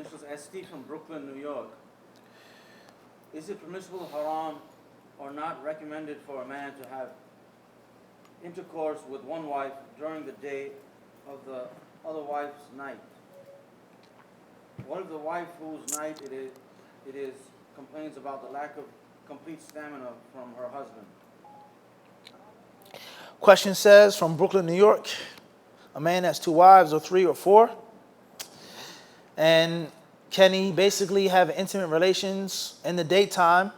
initials ST from Brooklyn, New York. Is it permissible, haram, or not recommended for a man to have intercourse with one wife during the day of the other wife's night? What if the wife whose night it is complains about the lack of complete stamina from her husband? Question says, from Brooklyn, New York, a man has 2 wives or 3 or 4, and can he basically have intimate relations in the daytime,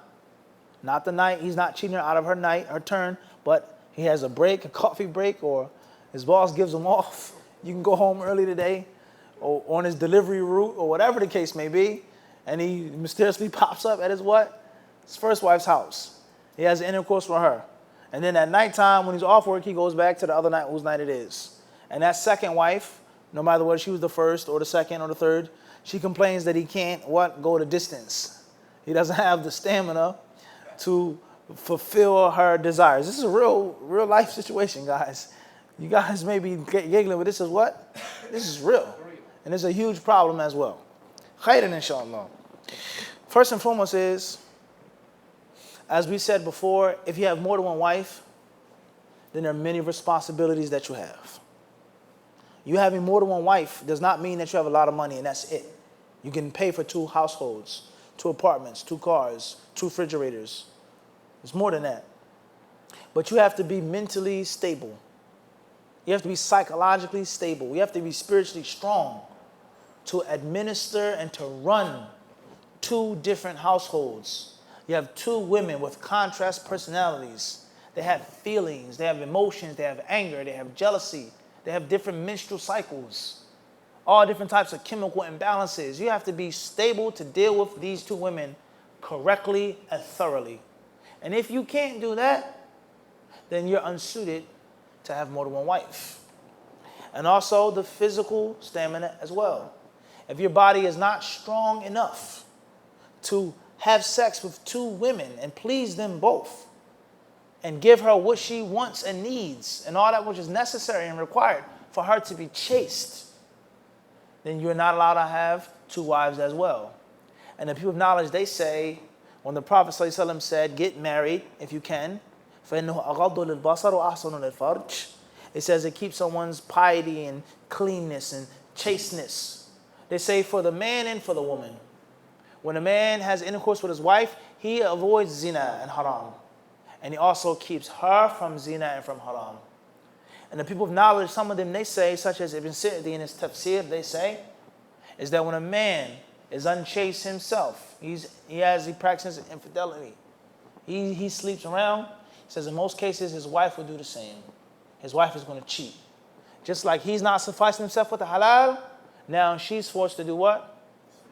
not the night? He's not cheating her out of her night, her turn, but he has a break, a coffee break, or his boss gives him off. You can go home early today, or on his delivery route, or whatever the case may be, and he mysteriously pops up at his what? His first wife's house. He has intercourse with her. And then at nighttime, when he's off work, he goes back to the other night, whose night it is. And that second wife, no matter whether she was the first or the second or the third, she complains that he can't, go the distance. He doesn't have the stamina to fulfill her desires. This is a real life situation, guys. You guys may be giggling, but this is what? This is real. And it's a huge problem as well. Khairan, inshallah. First and foremost is, as we said before, if you have more than one wife, then there are many responsibilities that you have. You having more than one wife does not mean that you have a lot of money and that's it. You can pay for 2 households, 2 apartments, 2 cars, 2 refrigerators. It's more than that. But you have to be mentally stable. You have to be psychologically stable. You have to be spiritually strong to administer and to run 2 different households. You have 2 women with contrast personalities. They have feelings, they have emotions, they have anger, they have jealousy, they have different menstrual cycles, all different types of chemical imbalances. You have to be stable to deal with these 2 women correctly and thoroughly. And if you can't do that, then you're unsuited to have more than one wife. And also the physical stamina as well. If your body is not strong enough to have sex with 2 women and please them both and give her what she wants and needs and all that which is necessary and required for her to be chaste, then you're not allowed to have 2 wives as well. And the people of knowledge, they say, when the Prophet ﷺ said, get married if you can, فَإِنَّهُ أَغَضُّ لِلْبَصَرِ وَأَحْسَنُ لِلْفَرْجِ. It says it keeps someone's piety and cleanness and chasteness. They say for the man and for the woman. When a man has intercourse with his wife, he avoids zina and haram. And he also keeps her from zina and from haram. And the people of knowledge, some of them, they say, such as Ibn Sa'di in his tafsir, they say, is that when a man is unchaste himself, he practices infidelity. He sleeps around. He says in most cases his wife will do the same. His wife is going to cheat. Just like he's not sufficing himself with the halal, now she's forced to do what?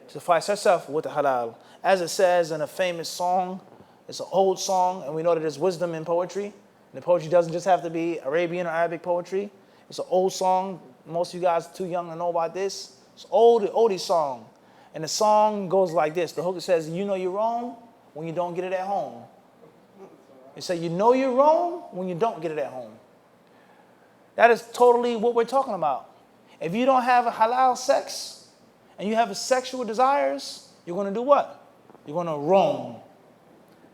Suffice herself with the halal. As it says in a famous song, it's an old song, and we know that there's wisdom in poetry. And the poetry doesn't just have to be Arabian or Arabic poetry. It's an old song. Most of you guys are too young to know about this. It's an oldie song. And the song goes like this. The hook says, you know you're wrong when you don't get it at home. It says, you know you're wrong when you don't get it at home. That is totally what we're talking about. If you don't have a halal sex and you have sexual desires, you're going to do what? You're going to roam.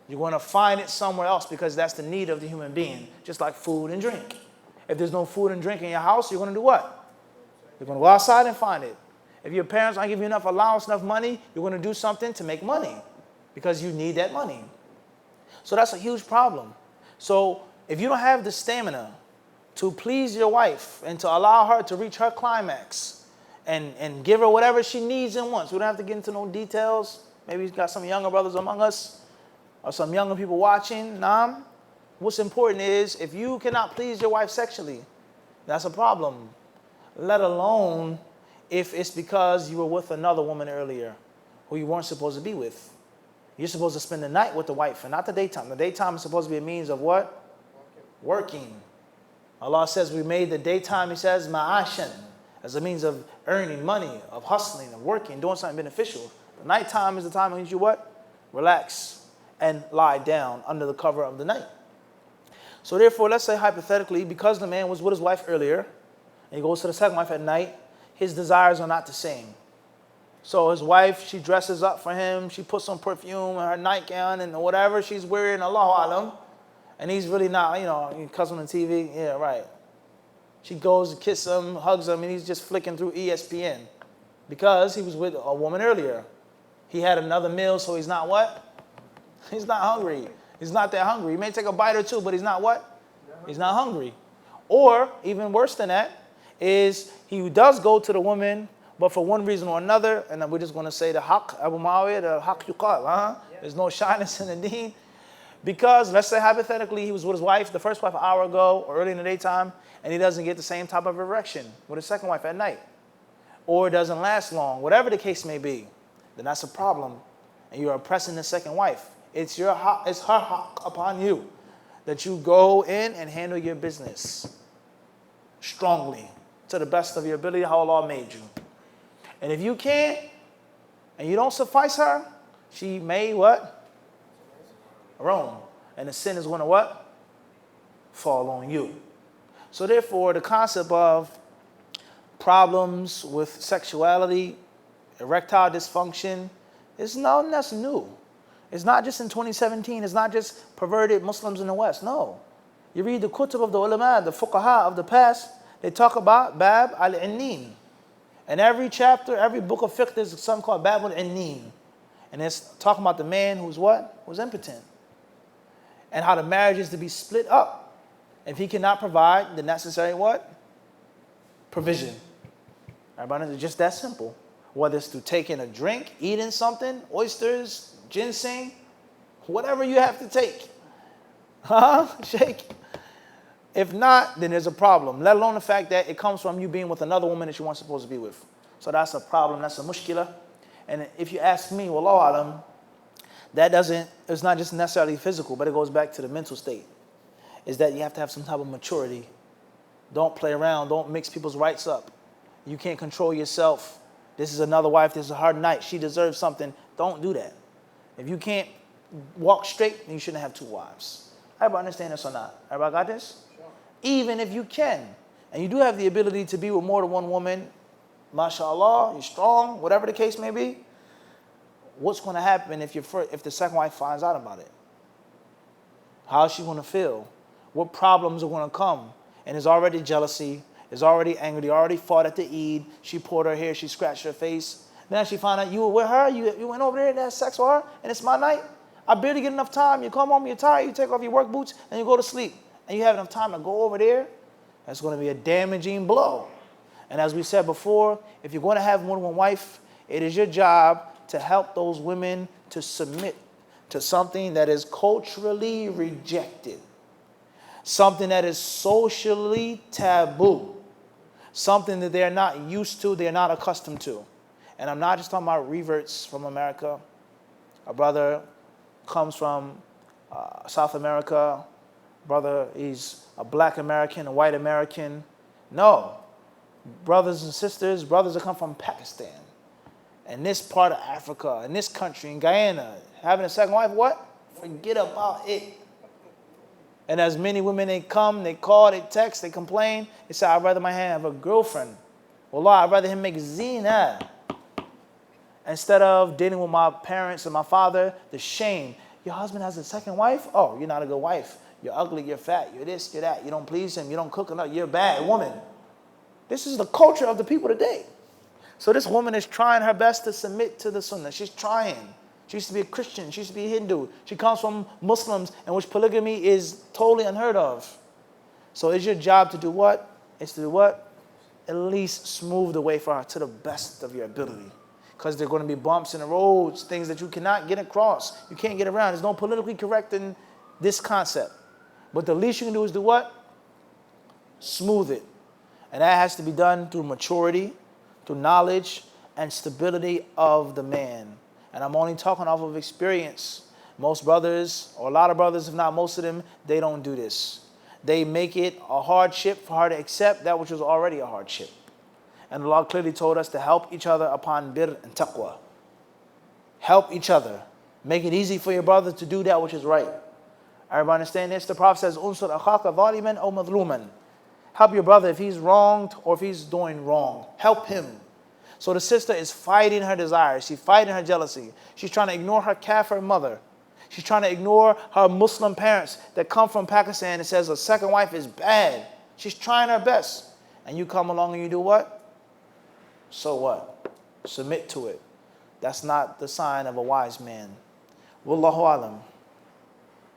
You're going to find it somewhere else because that's the need of the human being, just like food and drink. If there's no food and drink in your house, you're going to do what? You're going to go outside and find it. If your parents aren't giving you enough allowance, enough money, you're going to do something to make money because you need that money. So that's a huge problem. So if you don't have the stamina to please your wife and to allow her to reach her climax and give her whatever she needs and wants, we don't have to get into no details. Maybe you've got some younger brothers among us or some younger people watching. What's important is if you cannot please your wife sexually, that's a problem. Let alone if it's because you were with another woman earlier who you weren't supposed to be with. You're supposed to spend the night with the wife and not the daytime. The daytime is supposed to be a means of what? Working. Allah says we made the daytime, He says, ma'ashan, as a means of earning money, of hustling, of working, doing something beneficial. The nighttime is the time in which you what? Relax and lie down under the cover of the night. So therefore, let's say hypothetically, because the man was with his wife earlier, and he goes to the second wife at night, his desires are not the same. So his wife, she dresses up for him. She puts some perfume in her nightgown and whatever she's wearing, Allahu Alam. And he's really not, because on the TV, yeah, right. She goes to kiss him, hugs him, and he's just flicking through ESPN. Because he was with a woman earlier. He had another meal, so he's not what? He's not hungry. He's not that hungry. He may take a bite or two, but he's not what? He's not hungry. Or, even worse than that, is he does go to the woman, but for one reason or another, and we're just going to say the haq, Abu Muawiyah, the haq yuqal, huh? There's no shyness in the deen. Because, let's say hypothetically, he was with his wife, the first wife an hour ago, or early in the daytime, and he doesn't get the same type of erection with his second wife at night. Or it doesn't last long, whatever the case may be, then that's a problem. And you're oppressing the second wife. It's her haq upon you that you go in and handle your business strongly, to the best of your ability, how Allah made you. And if you can't, and you don't suffice her, she may what? Roam. And the sin is going to what? Fall on you. So therefore, the concept of problems with sexuality, erectile dysfunction, is nothing that's new. It's not just in 2017. It's not just perverted Muslims in the West. No. You read the kutub of the ulama, the fuqaha of the past, they talk about Bab al-Innin. And every chapter, every book of fiqh, there's something called Bab al-Innin. And it's talking about the man who's what? Who's impotent. And how the marriage is to be split up if he cannot provide the necessary what? Provision. Everybody, it's just that simple. Whether it's through taking a drink, eating something, oysters, ginseng, whatever you have to take. Shake. If not, then there's a problem. Let alone the fact that it comes from you being with another woman that you weren't supposed to be with. So that's a problem. That's a mushkila. And if you ask me, wallahu alam, it's not just necessarily physical, but it goes back to the mental state. Is that you have to have some type of maturity. Don't play around. Don't mix people's rights up. You can't control yourself. This is another wife. This is a hard night. She deserves something. Don't do that. If you can't walk straight, then you shouldn't have two wives. Everybody understand this or not? Everybody got this? Sure. Even if you can, and you do have the ability to be with more than one woman, mashallah, you're strong, whatever the case may be, what's going to happen if the second wife finds out about it? How is she going to feel? What problems are going to come? And there's already jealousy. There's already anger. They already fought at the Eid. She pulled her hair. She scratched her face. Then she found out you were with her. You went over there and had sex with her. And it's my night. I barely get enough time. You come home, you're tired. You take off your work boots and you go to sleep. And you have enough time to go over there. That's going to be a damaging blow. And as we said before, if you're going to have more than one wife, it is your job to help those women to submit to something that is culturally rejected, something that is socially taboo, something that they're not used to, they're not accustomed to. And I'm not just talking about reverts from America. A brother comes from South America. Brother, he's a black American, a white American. No. Brothers and sisters, brothers that come from Pakistan, and this part of Africa, in this country, in Guyana, having a second wife, what? Forget about it. And as many women, they come, they call, they text, they complain. They say, I'd rather my hand have a girlfriend. Wallah, I'd rather him make zina. Instead of dealing with my parents and my father, the shame. Your husband has a second wife? Oh, you're not a good wife. You're ugly, you're fat, you're this, you're that. You don't please him, you don't cook enough, you're a bad woman. This is the culture of the people today. So this woman is trying her best to submit to the sunnah. She's trying. She used to be a Christian. She used to be a Hindu. She comes from Muslims in which polygamy is totally unheard of. So it's your job to do what? It's to do what? At least smooth the way for her to the best of your ability. Because there are going to be bumps in the roads, things that you cannot get across. You can't get around. There's no politically correct in this concept. But the least you can do is do what? Smooth it. And that has to be done through maturity, through knowledge, and stability of the man. And I'm only talking off of experience. Most brothers, or a lot of brothers, if not most of them, they don't do this. They make it a hardship for her to accept that which was already a hardship. And Allah clearly told us to help each other upon bir and taqwa. Help each other. Make it easy for your brother to do that which is right. Everybody understand this? The Prophet says, Unsur akhaka zaliman aw madluman. Help your brother if he's wronged or if he's doing wrong. Help him. So the sister is fighting her desires. She's fighting her jealousy. She's trying to ignore her Kafir mother. She's trying to ignore her Muslim parents that come from Pakistan and says a second wife is bad. She's trying her best. And you come along and you do what? So what? Submit to it. That's not the sign of a wise man. Wallahu alam.